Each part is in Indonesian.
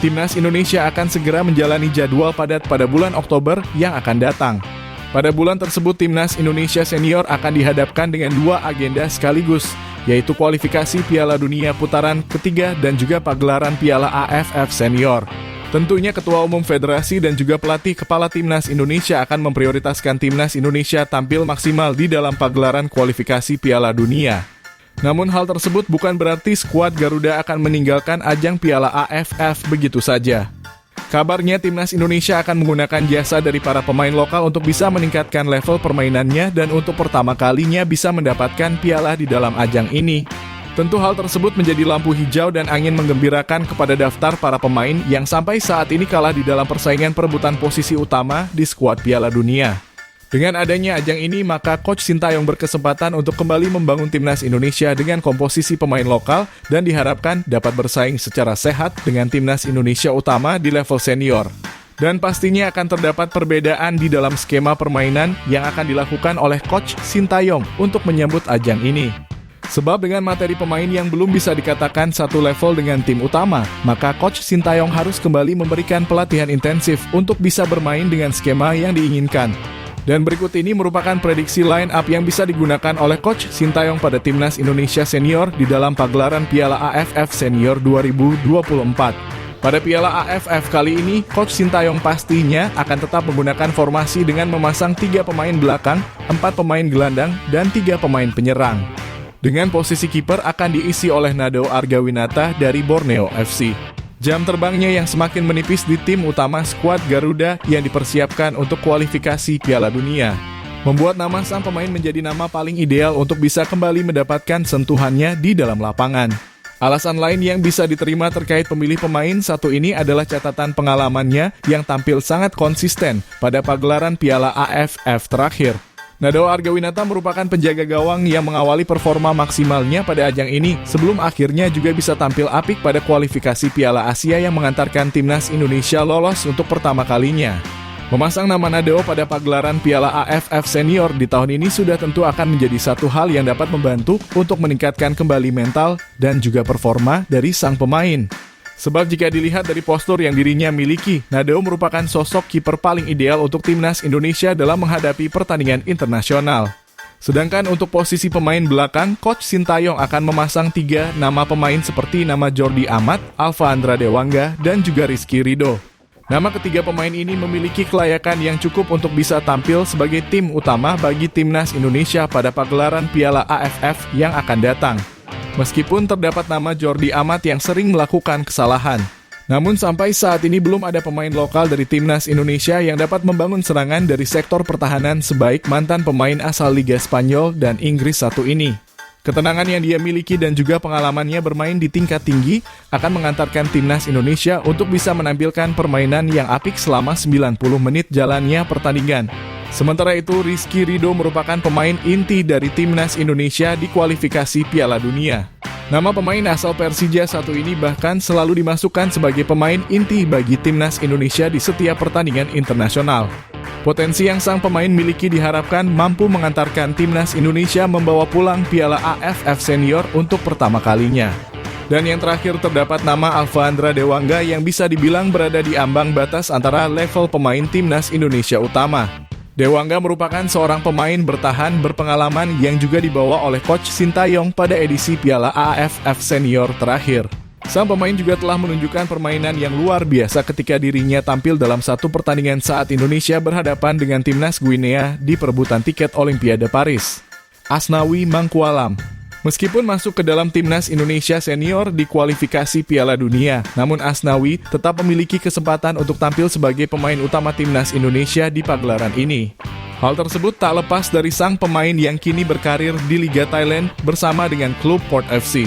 Timnas Indonesia akan segera menjalani jadwal padat pada bulan Oktober yang akan datang. Pada bulan tersebut, Timnas Indonesia Senior akan dihadapkan dengan dua agenda sekaligus, yaitu kualifikasi Piala Dunia putaran ketiga dan juga pagelaran Piala AFF Senior. Tentunya Ketua Umum Federasi dan juga pelatih kepala Timnas Indonesia akan memprioritaskan Timnas Indonesia tampil maksimal di dalam pagelaran kualifikasi Piala Dunia. Namun hal tersebut bukan berarti skuad Garuda akan meninggalkan ajang Piala AFF begitu saja. Kabarnya Timnas Indonesia akan menggunakan jasa dari para pemain lokal untuk bisa meningkatkan level permainannya dan untuk pertama kalinya bisa mendapatkan piala di dalam ajang ini. Tentu hal tersebut menjadi lampu hijau dan angin menggembirakan kepada daftar para pemain yang sampai saat ini kalah di dalam persaingan perebutan posisi utama di skuad Piala Dunia. Dengan adanya ajang ini, maka Coach Sintayong berkesempatan untuk kembali membangun Timnas Indonesia dengan komposisi pemain lokal dan diharapkan dapat bersaing secara sehat dengan Timnas Indonesia utama di level senior. Dan pastinya akan terdapat perbedaan di dalam skema permainan yang akan dilakukan oleh Coach Sintayong untuk menyambut ajang ini. Sebab dengan materi pemain yang belum bisa dikatakan satu level dengan tim utama, maka Coach Sintayong harus kembali memberikan pelatihan intensif untuk bisa bermain dengan skema yang diinginkan. Dan berikut ini merupakan prediksi line up yang bisa digunakan oleh Coach Sintayong pada Timnas Indonesia Senior di dalam pagelaran Piala AFF Senior 2024. Pada Piala AFF kali ini, Coach Sintayong pastinya akan tetap menggunakan formasi dengan memasang 3 pemain belakang, 4 pemain gelandang, dan 3 pemain penyerang. Dengan posisi kiper akan diisi oleh Nadeo Argawinata dari Borneo FC. Jam terbangnya yang semakin menipis di tim utama skuad Garuda yang dipersiapkan untuk kualifikasi Piala Dunia membuat nama sang pemain menjadi nama paling ideal untuk bisa kembali mendapatkan sentuhannya di dalam lapangan. Alasan lain yang bisa diterima terkait pemilih pemain satu ini adalah catatan pengalamannya yang tampil sangat konsisten pada pagelaran Piala AFF terakhir. Nadeo Argawinata merupakan penjaga gawang yang mengawali performa maksimalnya pada ajang ini sebelum akhirnya juga bisa tampil apik pada kualifikasi Piala Asia yang mengantarkan Timnas Indonesia lolos untuk pertama kalinya. Memasang nama Nadeo pada pagelaran Piala AFF Senior di tahun ini sudah tentu akan menjadi satu hal yang dapat membantu untuk meningkatkan kembali mental dan juga performa dari sang pemain. Sebab jika dilihat dari postur yang dirinya miliki, Nadeo merupakan sosok kiper paling ideal untuk Timnas Indonesia dalam menghadapi pertandingan internasional. Sedangkan untuk posisi pemain belakang, Coach Sintayong akan memasang 3 nama pemain seperti nama Jordi Amat, Alfa Andra Dewangga, dan juga Rizky Ridho. Nama ketiga pemain ini memiliki kelayakan yang cukup untuk bisa tampil sebagai tim utama bagi Timnas Indonesia pada pagelaran Piala AFF yang akan datang. Meskipun terdapat nama Jordi Amat yang sering melakukan kesalahan. Namun sampai saat ini belum ada pemain lokal dari Timnas Indonesia yang dapat membangun serangan dari sektor pertahanan sebaik mantan pemain asal Liga Spanyol dan Inggris satu ini. Ketenangan yang dia miliki dan juga pengalamannya bermain di tingkat tinggi akan mengantarkan Timnas Indonesia untuk bisa menampilkan permainan yang apik selama 90 menit jalannya pertandingan. Sementara itu, Rizky Ridho merupakan pemain inti dari Timnas Indonesia di kualifikasi Piala Dunia. Nama pemain asal Persija satu ini bahkan selalu dimasukkan sebagai pemain inti bagi Timnas Indonesia di setiap pertandingan internasional. Potensi yang sang pemain miliki diharapkan mampu mengantarkan Timnas Indonesia membawa pulang Piala AFF Senior untuk pertama kalinya. Dan yang terakhir terdapat nama Alfa Andra Dewangga yang bisa dibilang berada di ambang batas antara level pemain Timnas Indonesia utama. Dewangga merupakan seorang pemain bertahan berpengalaman yang juga dibawa oleh Coach Sintayong pada edisi Piala AFF Senior terakhir. Sang pemain juga telah menunjukkan permainan yang luar biasa ketika dirinya tampil dalam satu pertandingan saat Indonesia berhadapan dengan Timnas Guinea di perebutan tiket Olimpiade Paris. Asnawi Mangkualam. Meskipun masuk ke dalam Timnas Indonesia Senior di kualifikasi Piala Dunia, namun Asnawi tetap memiliki kesempatan untuk tampil sebagai pemain utama Timnas Indonesia di pagelaran ini. Hal tersebut tak lepas dari sang pemain yang kini berkarir di Liga Thailand bersama dengan klub Port FC.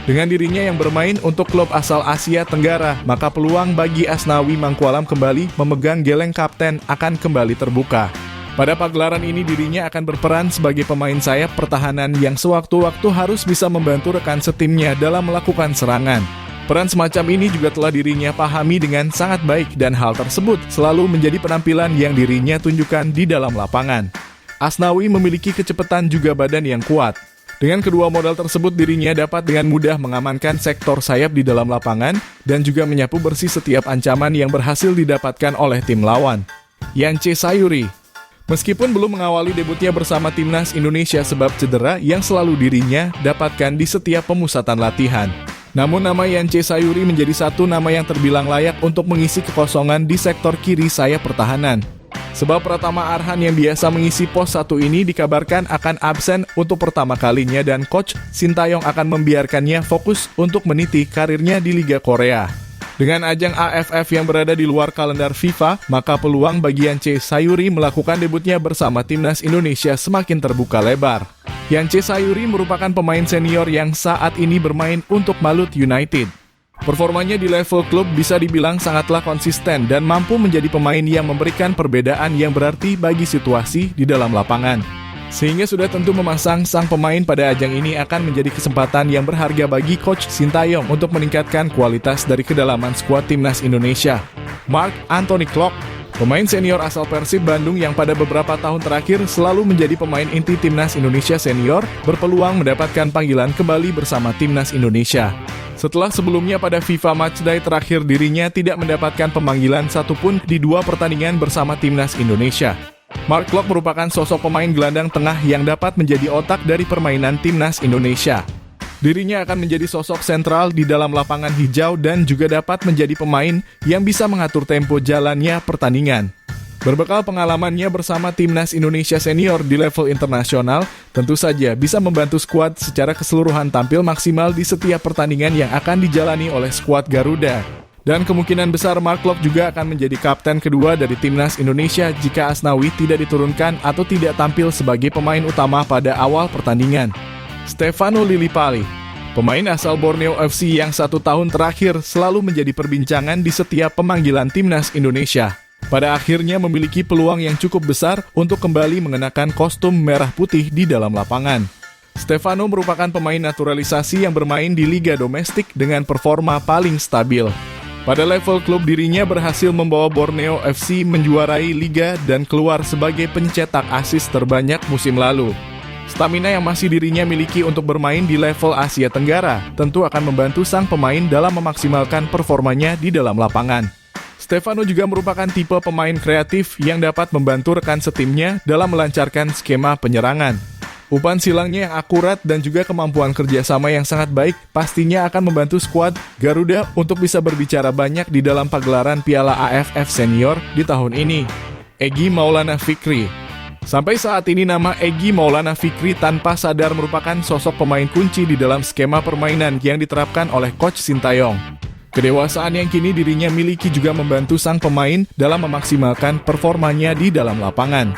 Dengan dirinya yang bermain untuk klub asal Asia Tenggara, maka peluang bagi Asnawi Mangkualam kembali memegang geleng kapten akan kembali terbuka. Pada pagelaran ini dirinya akan berperan sebagai pemain sayap pertahanan yang sewaktu-waktu harus bisa membantu rekan setimnya dalam melakukan serangan. Peran semacam ini juga telah dirinya pahami dengan sangat baik dan hal tersebut selalu menjadi penampilan yang dirinya tunjukkan di dalam lapangan. Asnawi memiliki kecepatan juga badan yang kuat. Dengan kedua modal tersebut, dirinya dapat dengan mudah mengamankan sektor sayap di dalam lapangan dan juga menyapu bersih setiap ancaman yang berhasil didapatkan oleh tim lawan. Yance Sayuri. Meskipun belum mengawali debutnya bersama timnas Indonesia sebab cedera yang selalu dirinya dapatkan di setiap pemusatan latihan. Namun nama Yance Sayuri menjadi satu nama yang terbilang layak untuk mengisi kekosongan di sektor kiri sayap pertahanan. Sebab Pratama Arhan yang biasa mengisi pos satu ini dikabarkan akan absen untuk pertama kalinya dan Coach Sintayong akan membiarkannya fokus untuk meniti karirnya di Liga Korea. Dengan ajang AFF yang berada di luar kalender FIFA, maka peluang bagi Yance Sayuri melakukan debutnya bersama timnas Indonesia semakin terbuka lebar. Yance Sayuri merupakan pemain senior yang saat ini bermain untuk Malut United. Performanya di level klub bisa dibilang sangatlah konsisten dan mampu menjadi pemain yang memberikan perbedaan yang berarti bagi situasi di dalam lapangan. Sehingga sudah tentu memasang sang pemain pada ajang ini akan menjadi kesempatan yang berharga bagi Coach Sintayong untuk meningkatkan kualitas dari kedalaman skuad timnas Indonesia. Mark Anthony Klok, pemain senior asal Persib Bandung yang pada beberapa tahun terakhir selalu menjadi pemain inti timnas Indonesia senior, berpeluang mendapatkan panggilan kembali bersama timnas Indonesia. Setelah sebelumnya pada FIFA Matchday terakhir dirinya tidak mendapatkan pemanggilan satupun di 2 pertandingan bersama timnas Indonesia. Mark Klok merupakan sosok pemain gelandang tengah yang dapat menjadi otak dari permainan timnas Indonesia. Dirinya akan menjadi sosok sentral di dalam lapangan hijau dan juga dapat menjadi pemain yang bisa mengatur tempo jalannya pertandingan. Berbekal pengalamannya bersama timnas Indonesia senior di level internasional, tentu saja bisa membantu skuad secara keseluruhan tampil maksimal di setiap pertandingan yang akan dijalani oleh skuad Garuda. Dan kemungkinan besar Mark Klok juga akan menjadi kapten kedua dari timnas Indonesia jika Asnawi tidak diturunkan atau tidak tampil sebagai pemain utama pada awal pertandingan. Stefano Lillipali, pemain asal Borneo FC yang 1 tahun terakhir selalu menjadi perbincangan di setiap pemanggilan timnas Indonesia. Pada akhirnya memiliki peluang yang cukup besar untuk kembali mengenakan kostum merah putih di dalam lapangan. Stefano merupakan pemain naturalisasi yang bermain di liga domestik dengan performa paling stabil. Pada level klub dirinya berhasil membawa Borneo FC menjuarai liga dan keluar sebagai pencetak assist terbanyak musim lalu. Stamina yang masih dirinya miliki untuk bermain di level Asia Tenggara tentu akan membantu sang pemain dalam memaksimalkan performanya di dalam lapangan. Stefano juga merupakan tipe pemain kreatif yang dapat membantu rekan setimnya dalam melancarkan skema penyerangan. Umpan silangnya yang akurat dan juga kemampuan kerjasama yang sangat baik pastinya akan membantu skuad Garuda untuk bisa berbicara banyak di dalam pagelaran Piala AFF Senior di tahun ini. Egy Maulana Fikri. Sampai saat ini nama Egy Maulana Fikri tanpa sadar merupakan sosok pemain kunci di dalam skema permainan yang diterapkan oleh Coach Sintayong. Kedewasaan yang kini dirinya miliki juga membantu sang pemain dalam memaksimalkan performanya di dalam lapangan.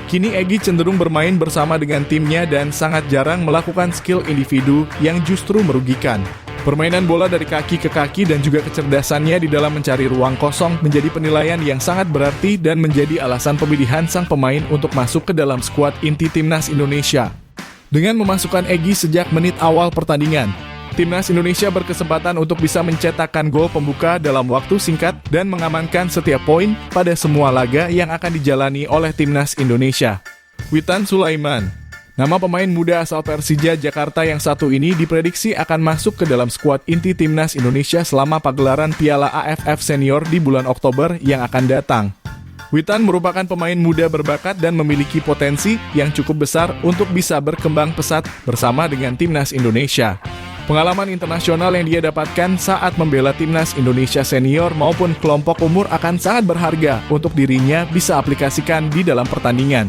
Kini Egy cenderung bermain bersama dengan timnya dan sangat jarang melakukan skill individu yang justru merugikan. Permainan bola dari kaki ke kaki dan juga kecerdasannya di dalam mencari ruang kosong menjadi penilaian yang sangat berarti dan menjadi alasan pemilihan sang pemain untuk masuk ke dalam skuad inti timnas Indonesia. Dengan memasukkan Egy sejak menit awal pertandingan, timnas Indonesia berkesempatan untuk bisa mencetakkan gol pembuka dalam waktu singkat dan mengamankan setiap poin pada semua laga yang akan dijalani oleh timnas Indonesia. Witan Sulaiman, nama pemain muda asal Persija Jakarta yang satu ini diprediksi akan masuk ke dalam skuad inti timnas Indonesia selama pagelaran Piala AFF Senior di bulan Oktober yang akan datang. Witan merupakan pemain muda berbakat dan memiliki potensi yang cukup besar untuk bisa berkembang pesat bersama dengan timnas Indonesia. Pengalaman internasional yang dia dapatkan saat membela timnas Indonesia senior maupun kelompok umur akan sangat berharga untuk dirinya bisa aplikasikan di dalam pertandingan.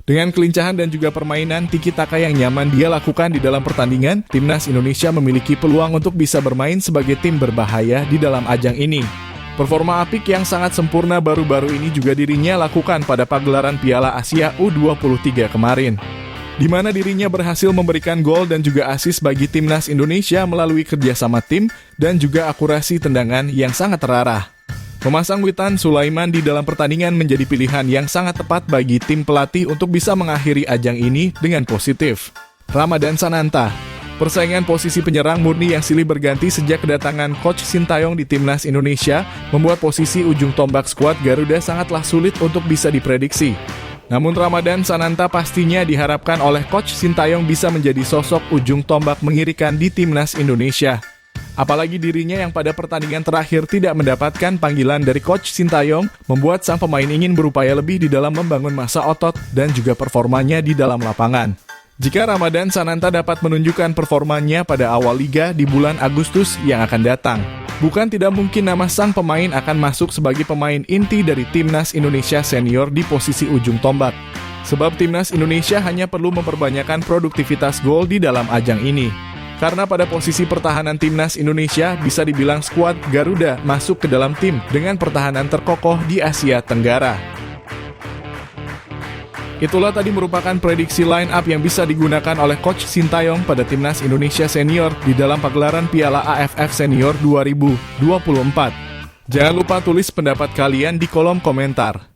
Dengan kelincahan dan juga permainan tiki-taka yang nyaman dia lakukan di dalam pertandingan, timnas Indonesia memiliki peluang untuk bisa bermain sebagai tim berbahaya di dalam ajang ini. Performa apik yang sangat sempurna baru-baru ini juga dirinya lakukan pada pagelaran Piala Asia U23 kemarin, di mana dirinya berhasil memberikan gol dan juga assist bagi timnas Indonesia melalui kerjasama tim dan juga akurasi tendangan yang sangat terarah. Memasang Witan Sulaiman di dalam pertandingan menjadi pilihan yang sangat tepat bagi tim pelatih untuk bisa mengakhiri ajang ini dengan positif. Ramadan Sananta, persaingan posisi penyerang murni yang silih berganti sejak kedatangan Coach Sintayong di timnas Indonesia membuat posisi ujung tombak skuad Garuda sangatlah sulit untuk bisa diprediksi. Namun Ramadan Sananta pastinya diharapkan oleh Coach Sintayong bisa menjadi sosok ujung tombak mengirikan di Timnas Indonesia. Apalagi dirinya yang pada pertandingan terakhir tidak mendapatkan panggilan dari Coach Sintayong, membuat sang pemain ingin berupaya lebih di dalam membangun masa otot dan juga performanya di dalam lapangan. Jika Ramadan Sananta dapat menunjukkan performanya pada awal liga di bulan Agustus yang akan datang, bukan tidak mungkin nama sang pemain akan masuk sebagai pemain inti dari Timnas Indonesia Senior di posisi ujung tombak. Sebab Timnas Indonesia hanya perlu memperbanyakkan produktivitas gol di dalam ajang ini. Karena pada posisi pertahanan Timnas Indonesia bisa dibilang skuad Garuda masuk ke dalam tim dengan pertahanan terkokoh di Asia Tenggara. Itulah tadi merupakan prediksi line up yang bisa digunakan oleh Coach Sintayong pada Timnas Indonesia Senior di dalam pagelaran Piala AFF Senior 2024. Jangan lupa tulis pendapat kalian di kolom komentar.